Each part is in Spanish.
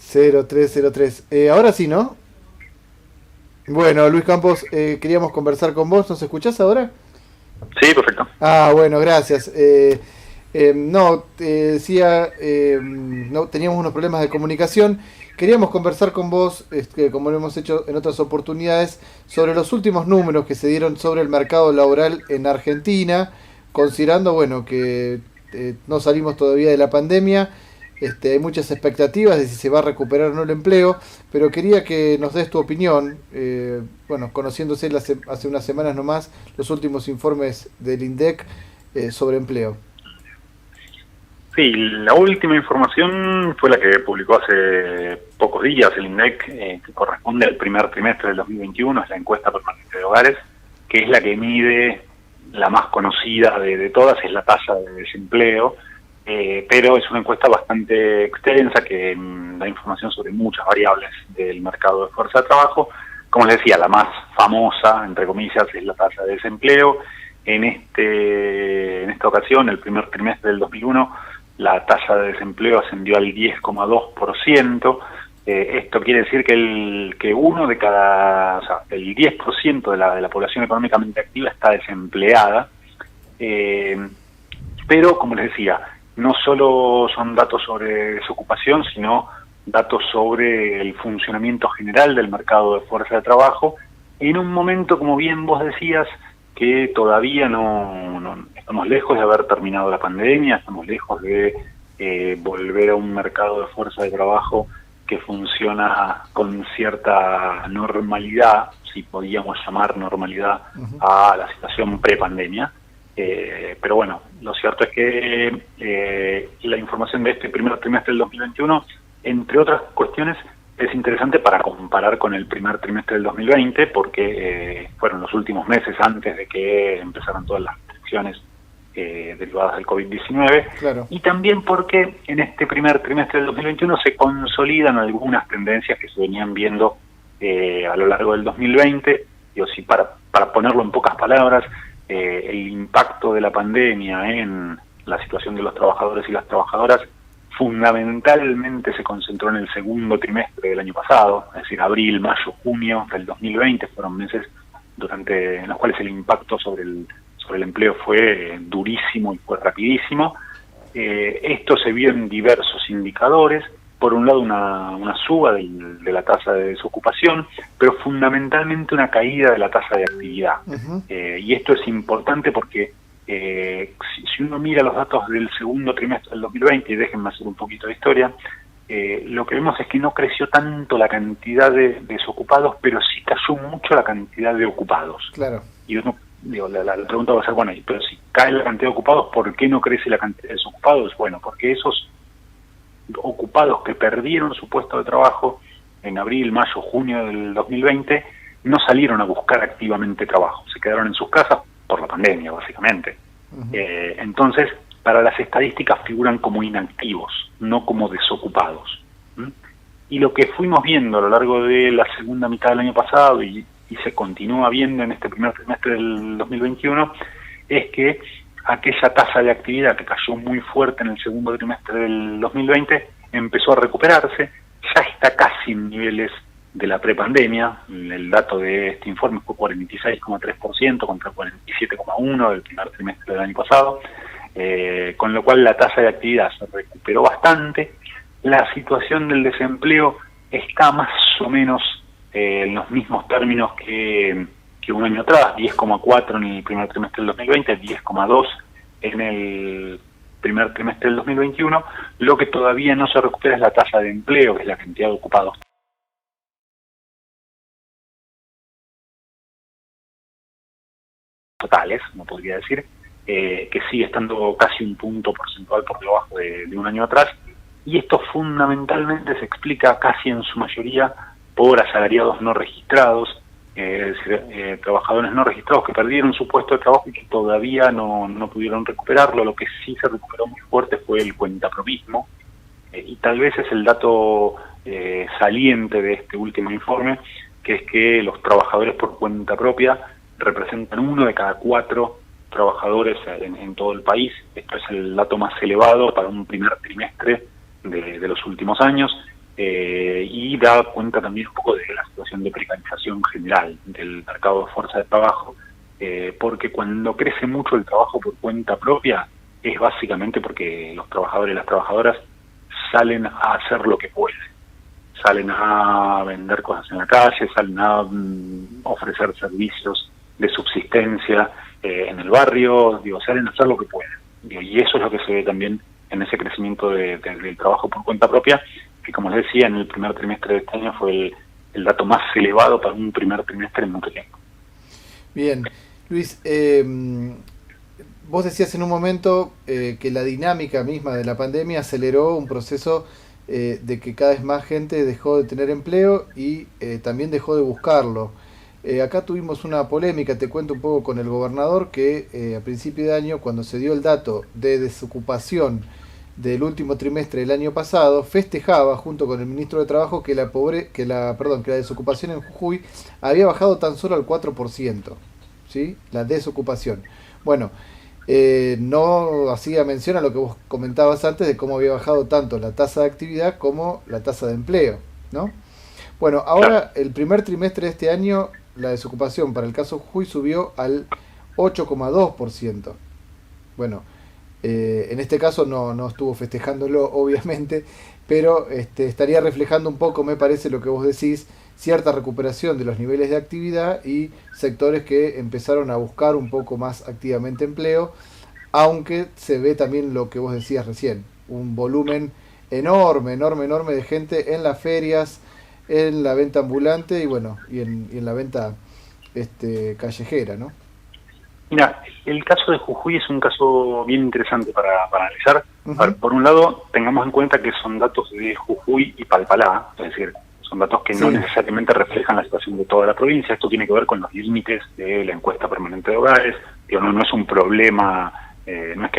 0303. Ahora sí, ¿no? Bueno, Luis Campos, queríamos conversar con vos. ¿Nos escuchás ahora? Sí, perfecto. Ah, bueno, gracias. No, te decía, no, teníamos unos problemas de comunicación. Queríamos conversar con vos, como lo hemos hecho en otras oportunidades, sobre los últimos números que se dieron sobre el mercado laboral en Argentina, considerando, bueno, que no salimos todavía de la pandemia. Hay muchas expectativas de si se va a recuperar o no el empleo, pero quería que nos des tu opinión, bueno, conociéndose hace unas semanas nomás los últimos informes del INDEC sobre empleo. Sí, la última información fue la que publicó hace pocos días el INDEC, que corresponde al primer trimestre del 2021, es la encuesta permanente de hogares, que es la que mide la más conocida de todas, es la tasa de desempleo, pero es una encuesta bastante extensa que da información sobre muchas variables del mercado de fuerza de trabajo. Como les decía, la más famosa, entre comillas, es la tasa de desempleo. En esta ocasión, el primer trimestre del 2001, la tasa de desempleo ascendió al 10,2%. Esto quiere decir que uno de cada, o sea, el 10% de la población económicamente activa está desempleada. Pero, como les decía, no solo son datos sobre desocupación, sino datos sobre el funcionamiento general del mercado de fuerza de trabajo, en un momento, como bien vos decías, que todavía no estamos lejos de haber terminado la pandemia, estamos lejos de volver a un mercado de fuerza de trabajo que funciona con cierta normalidad, si podíamos llamar normalidad Uh-huh. a la situación prepandemia. Pero bueno, lo cierto es que la información de este primer trimestre del 2021, entre otras cuestiones, es interesante para comparar con el primer trimestre del 2020, porque fueron los últimos meses antes de que empezaran todas las restricciones derivadas del COVID-19, Claro. y también porque en este primer trimestre del 2021 se consolidan algunas tendencias que se venían viendo a lo largo del 2020. Digo, si para ponerlo en pocas palabras, el impacto de la pandemia en la situación de los trabajadores y las trabajadoras fundamentalmente se concentró en el segundo trimestre del año pasado, es decir, abril, mayo, junio del 2020, fueron meses en los cuales el impacto sobre el empleo fue durísimo y fue rapidísimo. Esto se vio en diversos indicadores. Por un lado, una suba de la tasa de desocupación, pero fundamentalmente una caída de la tasa de actividad. Uh-huh. Y esto es importante porque si uno mira los datos del segundo trimestre del 2020, y déjenme hacer un poquito de historia, lo que vemos es que no creció tanto la cantidad de desocupados, pero sí cayó mucho la cantidad de ocupados. Claro. Y uno, digo, la pregunta va a ser, bueno, pero si cae la cantidad de ocupados, ¿por qué no crece la cantidad de desocupados? Bueno, porque esos ocupados que perdieron su puesto de trabajo en abril, mayo, junio del 2020, no salieron a buscar activamente trabajo, se quedaron en sus casas por la pandemia, básicamente. Uh-huh. Entonces, para las estadísticas figuran como inactivos, no como desocupados. Y lo que fuimos viendo a lo largo de la segunda mitad del año pasado y se continúa viendo en este primer trimestre del 2021, es que aquella tasa de actividad que cayó muy fuerte en el segundo trimestre del 2020 empezó a recuperarse, ya está casi en niveles de la prepandemia. El dato de este informe fue 46,3% contra 47,1% del primer trimestre del año pasado, con lo cual la tasa de actividad se recuperó bastante. La situación del desempleo está más o menos en los mismos términos que un año atrás, 10,4 en el primer trimestre del 2020, 10,2 en el primer trimestre del 2021. Lo que todavía no se recupera es la tasa de empleo, que es la cantidad de ocupados totales, no podría decir, que sigue estando casi un punto porcentual por debajo de un año atrás. Y esto fundamentalmente se explica casi en su mayoría por asalariados no registrados, es decir, trabajadores no registrados que perdieron su puesto de trabajo y que todavía no pudieron recuperarlo. Lo que sí se recuperó muy fuerte fue el cuentapropismo, y tal vez es el dato saliente de este último informe, que es que los trabajadores por cuenta propia representan 1 de cada 4 trabajadores en todo el país. Esto es el dato más elevado para un primer trimestre de los últimos años. y da cuenta también un poco de la situación de precarización general del mercado de fuerza de trabajo, porque cuando crece mucho el trabajo por cuenta propia es básicamente porque los trabajadores y las trabajadoras salen a hacer lo que pueden, salen a vender cosas en la calle, salen a ofrecer servicios de subsistencia en el barrio, salen a hacer lo que pueden. Y eso es lo que se ve también en ese crecimiento del trabajo por cuenta propia, que como les decía, en el primer trimestre de este año fue el dato más elevado para un primer trimestre en mucho tiempo. Bien, Luis, vos decías en un momento que la dinámica misma de la pandemia aceleró un proceso de que cada vez más gente dejó de tener empleo y también dejó de buscarlo. Acá tuvimos una polémica, te cuento un poco, con el gobernador, que a principio de año, cuando se dio el dato de desocupación del último trimestre del año pasado, festejaba junto con el ministro de Trabajo que la desocupación en Jujuy había bajado tan solo al 4%, ¿sí? La desocupación. Bueno, no hacía mención a lo que vos comentabas antes de cómo había bajado tanto la tasa de actividad como la tasa de empleo, ¿no? Bueno, ahora el primer trimestre de este año la desocupación para el caso Jujuy subió al 8,2%. Bueno, en este caso no estuvo festejándolo, obviamente, pero estaría reflejando un poco, me parece, lo que vos decís, cierta recuperación de los niveles de actividad y sectores que empezaron a buscar un poco más activamente empleo, aunque se ve también lo que vos decías recién, un volumen enorme de gente en las ferias, en la venta ambulante y bueno, y en la venta callejera, ¿no? Mira, el caso de Jujuy es un caso bien interesante para analizar. Uh-huh. A ver, por un lado, tengamos en cuenta que son datos de Jujuy y Palpalá, es decir, son datos que no necesariamente reflejan la situación de toda la provincia. Esto tiene que ver con los límites de la encuesta permanente de hogares. No es un problema, no es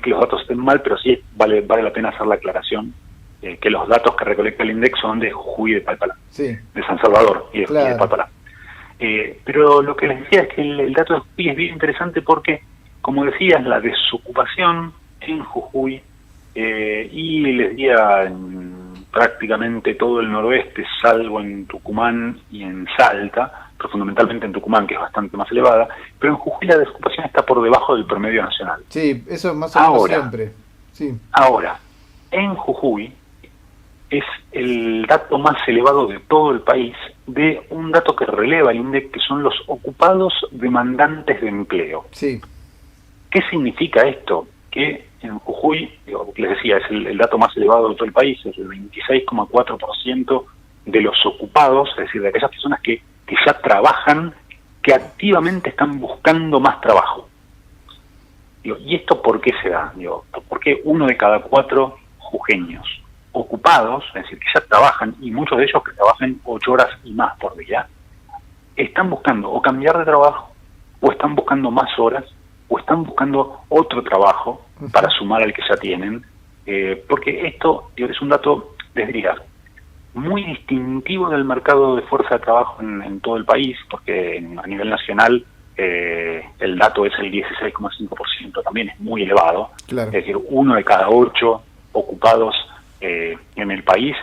que los datos estén mal, pero sí vale la pena hacer la aclaración que los datos que recolecta el INDEC son de Jujuy y de Palpalá, de San Salvador y de Palpalá. Pero lo que les decía es que el dato de Jujuy es bien interesante porque, como decías, la desocupación en Jujuy y les decía en prácticamente todo el noroeste, salvo en Tucumán y en Salta, pero fundamentalmente en Tucumán, que es bastante más elevada, pero en Jujuy la desocupación está por debajo del promedio nacional. Sí, eso es más o menos siempre. Sí. Ahora, en Jujuy es el dato más elevado de todo el país, de un dato que releva el INDEC, que son los ocupados demandantes de empleo. Sí. ¿Qué significa esto? Que en Jujuy, les decía, es el dato más elevado de todo el país, es el 26,4% de los ocupados, es decir, de aquellas personas que ya trabajan, que activamente están buscando más trabajo. ¿Y esto por qué se da? Porque 1 de cada 4 jujeños ocupados, es decir, que ya trabajan, y muchos de ellos que trabajan 8 horas y más por día, están buscando o cambiar de trabajo, o están buscando más horas, o están buscando otro trabajo para sumar al que ya tienen, porque esto es un dato, les diría, muy distintivo del mercado de fuerza de trabajo en todo el país, porque a nivel nacional el dato es el 16,5%, también es muy elevado. Claro. Es decir, 1 de cada 8 ocupados en el país,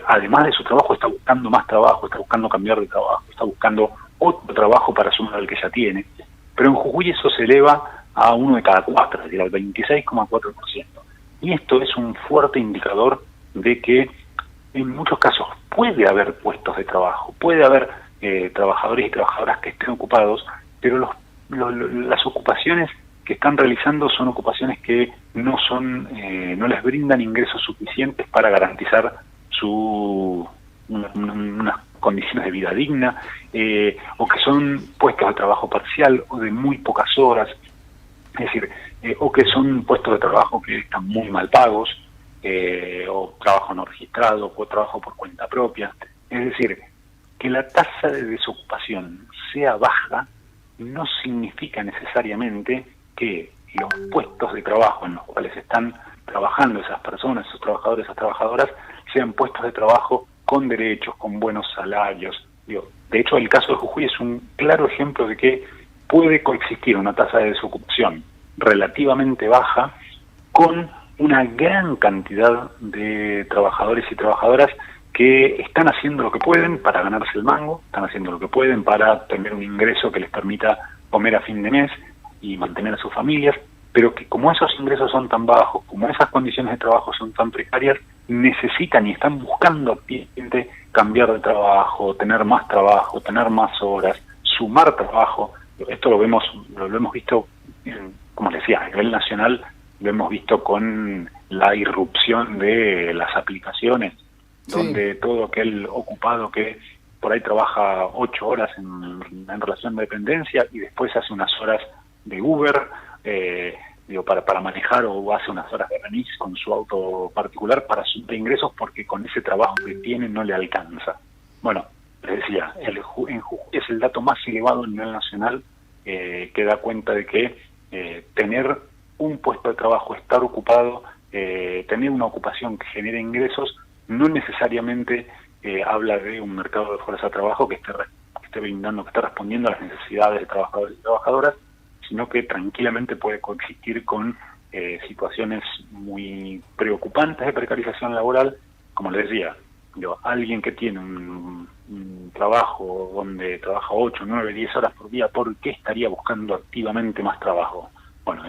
además de su trabajo, está buscando más trabajo, está buscando cambiar de trabajo, está buscando otro trabajo para sumar al que ya tiene. Pero en Jujuy eso se eleva a 1 de cada 4, es decir, al 26,4%. Y esto es un fuerte indicador de que en muchos casos puede haber puestos de trabajo, puede haber trabajadores y trabajadoras que estén ocupados, pero las ocupaciones que están realizando son ocupaciones que no les brindan ingresos suficientes para garantizar unas condiciones de vida digna, o que son puestos de trabajo parcial o de muy pocas horas, es decir, o que son puestos de trabajo que están muy mal pagos, o trabajo no registrado, o trabajo por cuenta propia. Es decir, que la tasa de desocupación sea baja no significa necesariamente que los puestos de trabajo en los cuales están trabajando esas personas, esos trabajadores, esas trabajadoras, sean puestos de trabajo con derechos, con buenos salarios. De hecho, el caso de Jujuy es un claro ejemplo de que puede coexistir una tasa de desocupación relativamente baja con una gran cantidad de trabajadores y trabajadoras que están haciendo lo que pueden para ganarse el mango, están haciendo lo que pueden para tener un ingreso que les permita comer a fin de mes y mantener a sus familias, pero que como esos ingresos son tan bajos, como esas condiciones de trabajo son tan precarias, necesitan y están buscando activamente cambiar de trabajo, tener más horas, sumar trabajo. Esto lo hemos visto, como les decía, a nivel nacional, lo hemos visto con la irrupción de las aplicaciones, donde todo aquel ocupado que por ahí trabaja 8 horas en relación de dependencia y después hace unas horas de Uber, para manejar, o hace unas horas de remis con su auto particular para sus ingresos, porque con ese trabajo que tiene no le alcanza. Bueno, les decía, en Jujuy es el dato más elevado a nivel nacional, que da cuenta de que tener un puesto de trabajo, estar ocupado, tener una ocupación que genere ingresos, no necesariamente habla de un mercado de fuerza de trabajo que esté brindando, que esté respondiendo a las necesidades de trabajadores y trabajadoras, sino que tranquilamente puede coexistir con situaciones muy preocupantes de precarización laboral. Como les decía, alguien que tiene un trabajo donde trabaja 8, 9, 10 horas por día, ¿por qué estaría buscando activamente más trabajo? Bueno,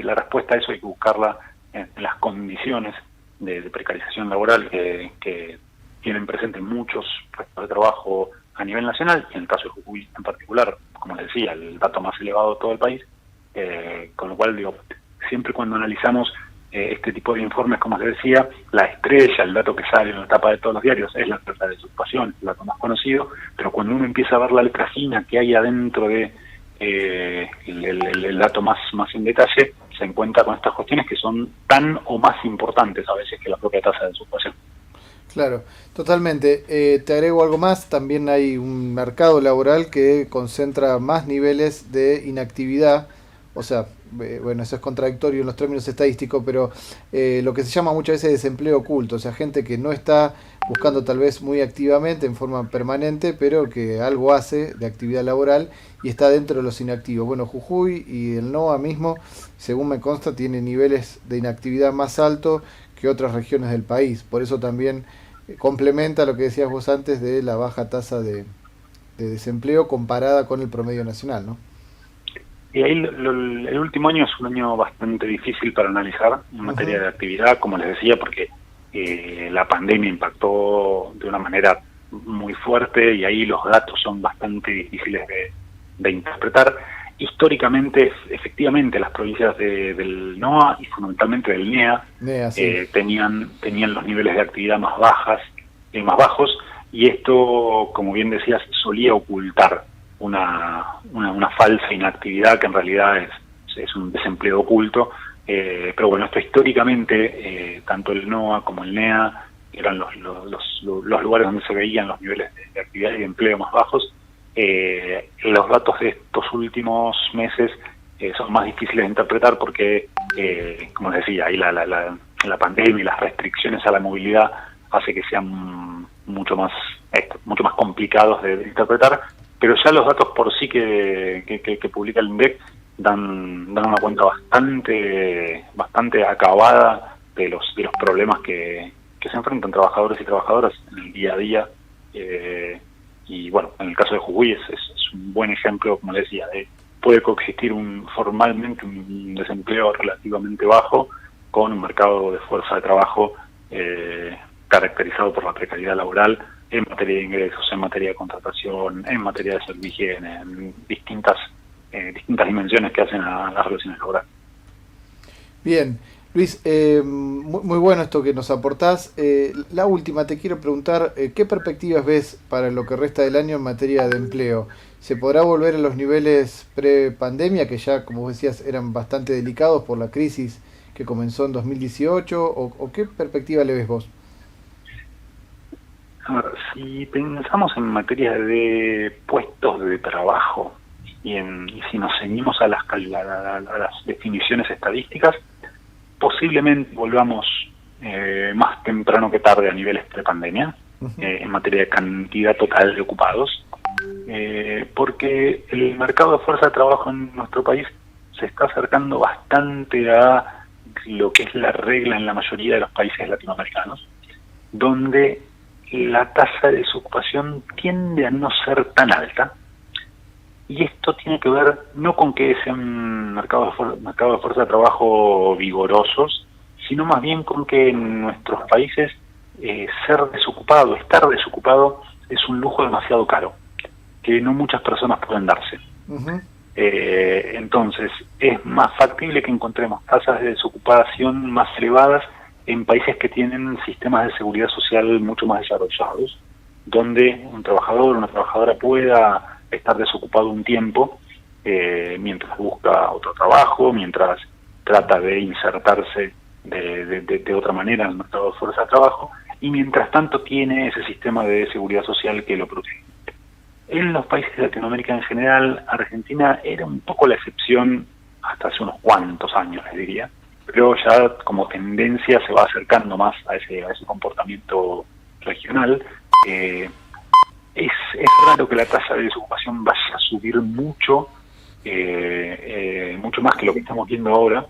la respuesta a eso hay que buscarla en las condiciones de precarización laboral que tienen presentes muchos puestos de trabajo a nivel nacional, y en el caso de Jujuy en particular, como les decía, el dato más elevado de todo el país, con lo cual, siempre cuando analizamos este tipo de informes, como les decía, la estrella, el dato que sale en la tapa de todos los diarios es la tasa de desocupación, el dato más conocido, pero cuando uno empieza a ver la letra fina que hay adentro de el dato más en detalle, se encuentra con estas cuestiones que son tan o más importantes a veces que la propia tasa de desocupación. Claro, totalmente. Te agrego algo más, también hay un mercado laboral que concentra más niveles de inactividad, o sea, bueno, eso es contradictorio en los términos estadísticos, pero lo que se llama muchas veces desempleo oculto, o sea, gente que no está buscando tal vez muy activamente, en forma permanente, pero que algo hace de actividad laboral y está dentro de los inactivos. Bueno, Jujuy y el NOA mismo, según me consta, tiene niveles de inactividad más altos que otras regiones del país. Por eso también complementa lo que decías vos antes de la baja tasa de desempleo comparada con el promedio nacional, ¿no? Y ahí el último año es un año bastante difícil para analizar en materia de actividad, como les decía, porque la pandemia impactó de una manera muy fuerte y ahí los datos son bastante difíciles de interpretar. Históricamente, efectivamente, las provincias del NOA y fundamentalmente del NEA, sí, tenían los niveles de actividad más bajos, y esto, como bien decías, solía ocultar una falsa inactividad que en realidad es un desempleo oculto. Pero bueno, esto históricamente, tanto el NOA como el NEA eran los lugares donde se veían los niveles de actividad y de empleo más bajos. Los datos de estos últimos meses son más difíciles de interpretar porque, como les decía, ahí la pandemia y las restricciones a la movilidad hace que sean mucho más complicados de interpretar, pero ya los datos por sí que publica el INDEC dan una cuenta bastante acabada de los problemas que se enfrentan trabajadores y trabajadoras en el día a día. Y bueno, en el caso de Jujuy es un buen ejemplo, como les decía, puede coexistir formalmente un desempleo relativamente bajo con un mercado de fuerza de trabajo caracterizado por la precariedad laboral en materia de ingresos, en materia de contratación, en materia de salud y higiene, en distintas dimensiones que hacen a las relaciones laborales. Bien, Luis, muy bueno esto que nos aportás. La última, te quiero preguntar, ¿qué perspectivas ves para lo que resta del año en materia de empleo? ¿Se podrá volver a los niveles pre-pandemia, que ya, como vos decías, eran bastante delicados por la crisis que comenzó en 2018? ¿O qué perspectiva le ves vos? A ver, si pensamos en materia de puestos de trabajo y si nos ceñimos a las definiciones estadísticas, posiblemente volvamos más temprano que tarde a niveles prepandemia, en materia de cantidad total de ocupados, porque el mercado de fuerza de trabajo en nuestro país se está acercando bastante a lo que es la regla en la mayoría de los países latinoamericanos, donde la tasa de desocupación tiende a no ser tan alta, y esto tiene que ver no con que sean mercados de fuerza de trabajo vigorosos, sino más bien con que en nuestros países ser desocupado, estar desocupado, es un lujo demasiado caro, que no muchas personas pueden darse. Ujú. Entonces, es más factible que encontremos tasas de desocupación más elevadas en países que tienen sistemas de seguridad social mucho más desarrollados, donde un trabajador o una trabajadora pueda estar desocupado un tiempo mientras busca otro trabajo, mientras trata de insertarse de otra manera en el mercado de fuerza de trabajo, y mientras tanto tiene ese sistema de seguridad social que lo protege. En los países de Latinoamérica en general, Argentina era un poco la excepción hasta hace unos cuantos años, les diría, pero ya como tendencia se va acercando más a ese comportamiento regional. Es raro que la tasa de desocupación vaya a subir mucho, mucho más que lo que estamos viendo ahora,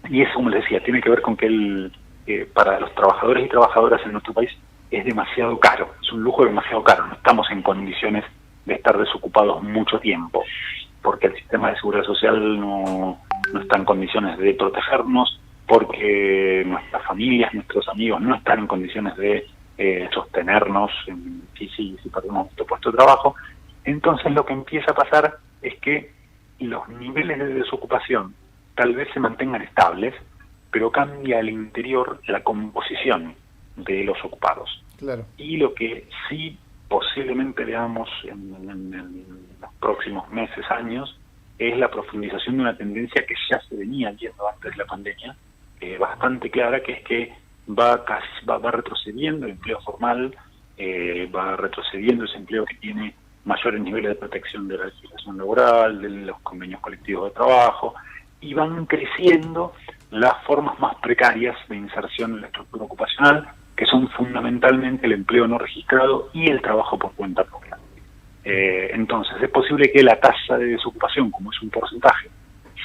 y eso, como les decía, tiene que ver con que para los trabajadores y trabajadoras en nuestro país es demasiado caro, es un lujo demasiado caro, no estamos en condiciones de estar desocupados mucho tiempo, porque el sistema de seguridad social no está en condiciones de protegernos, porque nuestras familias, nuestros amigos no están en condiciones de sostenernos si perdemos nuestro puesto de trabajo. Entonces lo que empieza a pasar es que los niveles de desocupación tal vez se mantengan estables, pero cambia al interior la composición de los ocupados. Claro. Y lo que sí posiblemente veamos en los próximos meses, años, es la profundización de una tendencia que ya se venía viendo antes de la pandemia, bastante clara, que es que va retrocediendo el empleo formal, va retrocediendo ese empleo que tiene mayores niveles de protección de la legislación laboral, de los convenios colectivos de trabajo, y van creciendo las formas más precarias de inserción en la estructura ocupacional, que son fundamentalmente el empleo no registrado y el trabajo por cuenta propia. Entonces, es posible que la tasa de desocupación, como es un porcentaje,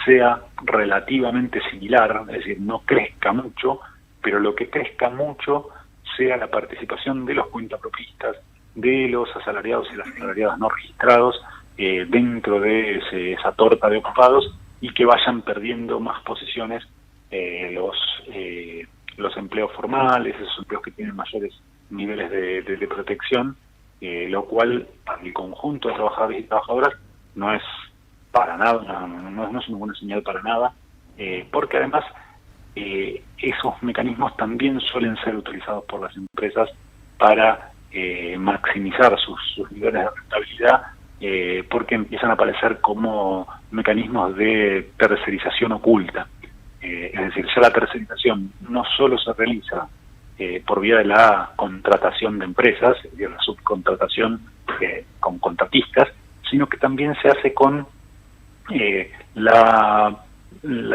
sea relativamente similar, es decir, no crezca mucho, pero lo que crezca mucho sea la participación de los cuentapropistas, de los asalariados y las asalariadas no registrados dentro de esa torta de ocupados, y que vayan perdiendo más posiciones los empleos formales, esos empleos que tienen mayores niveles de protección, lo cual para el conjunto de trabajadores y trabajadoras no es para nada, no es una buena señal para nada, porque además esos mecanismos también suelen ser utilizados por las empresas para maximizar sus niveles de rentabilidad, porque empiezan a aparecer como mecanismos de tercerización oculta. Es decir, ya la tercerización no solo se realiza por vía de la contratación de empresas, de la subcontratación con contratistas, sino que también se hace con la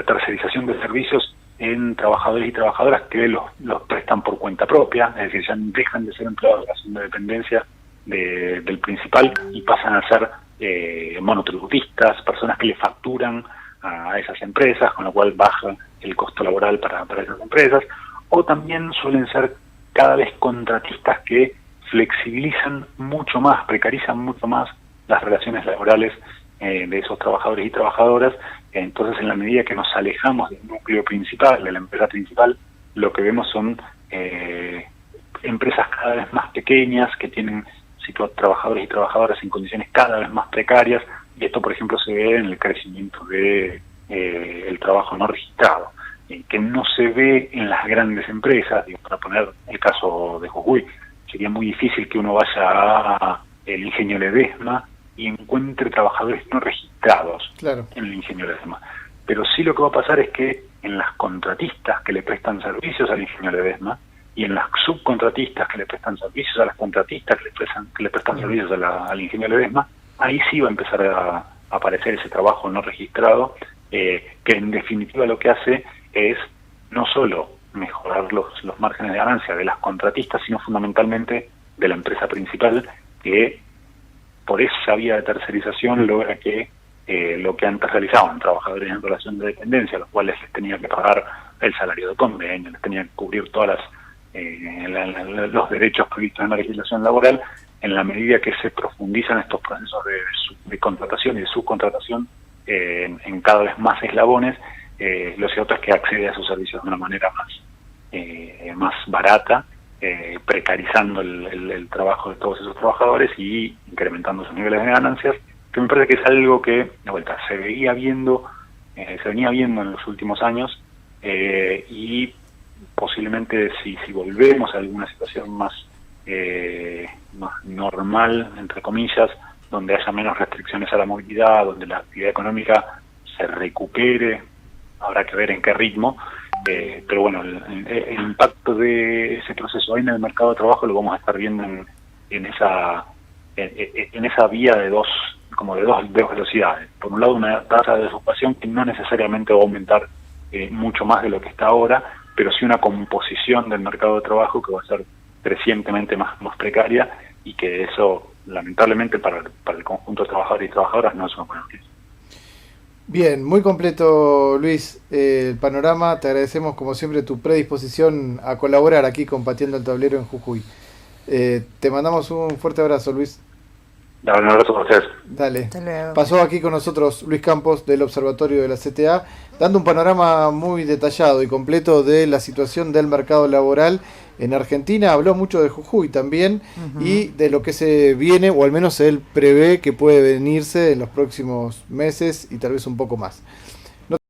tercerización de servicios en trabajadores y trabajadoras que los prestan por cuenta propia, es decir, ya dejan de ser empleados de relación de dependencia del principal y pasan a ser monotributistas, personas que le facturan a esas empresas, con lo cual baja el costo laboral para esas empresas, o también suelen ser cada vez contratistas que flexibilizan mucho más, precarizan mucho más las relaciones laborales de esos trabajadores y trabajadoras. Entonces, en la medida que nos alejamos del núcleo principal, de la empresa principal, lo que vemos son empresas cada vez más pequeñas que tienen trabajadores y trabajadoras en condiciones cada vez más precarias, y esto, por ejemplo, se ve en el crecimiento de el trabajo no registrado, que no se ve en las grandes empresas. Para poner el caso de Jujuy, sería muy difícil que uno vaya a el Ingenio Ledesma y encuentre trabajadores no registrados. Claro. En el Ingenio Ledesma. Pero sí, lo que va a pasar es que en las contratistas que le prestan servicios al Ingenio Ledesma, y en las subcontratistas que le prestan servicios a las contratistas que le prestan servicios al Ingenio Ledesma, ahí sí va a empezar a aparecer ese trabajo no registrado, que en definitiva lo que hace es no solo mejorar los márgenes de ganancia de las contratistas, sino fundamentalmente de la empresa principal, que por esa vía de tercerización logra que lo que antes realizaban trabajadores en relación de dependencia, a los cuales les tenía que pagar el salario de convenio, les tenía que cubrir todas las los derechos previstos en la legislación laboral, en la medida que se profundizan estos procesos de contratación y de subcontratación en cada vez más eslabones, lo cierto es que accede a sus servicios de una manera más barata, precarizando el trabajo de todos esos trabajadores y incrementando sus niveles de ganancias, que me parece que es algo que, de vuelta, se venía viendo en los últimos años, y posiblemente si volvemos a alguna situación más normal, entre comillas, donde haya menos restricciones a la movilidad, donde la actividad económica se recupere, habrá que ver en qué ritmo, pero bueno, el impacto de ese proceso en el mercado de trabajo lo vamos a estar viendo en esa vía de dos velocidades. Por un lado, una tasa de desocupación que no necesariamente va a aumentar mucho más de lo que está ahora, pero sí una composición del mercado de trabajo que va a ser crecientemente más precaria, y que eso, lamentablemente, para el conjunto de trabajadores y trabajadoras no es una buena noticia. Bien, muy completo, Luis, el panorama. Te agradecemos como siempre tu predisposición a colaborar aquí con Pateando el Tablero en Jujuy. Te mandamos un fuerte abrazo, Luis. Un abrazo a ustedes. Dale. Pasó aquí con nosotros Luis Campos del Observatorio de la CTA, dando un panorama muy detallado y completo de la situación del mercado laboral en Argentina. Habló mucho de Jujuy también, y de lo que se viene, o al menos él prevé que puede venirse en los próximos meses y tal vez un poco más.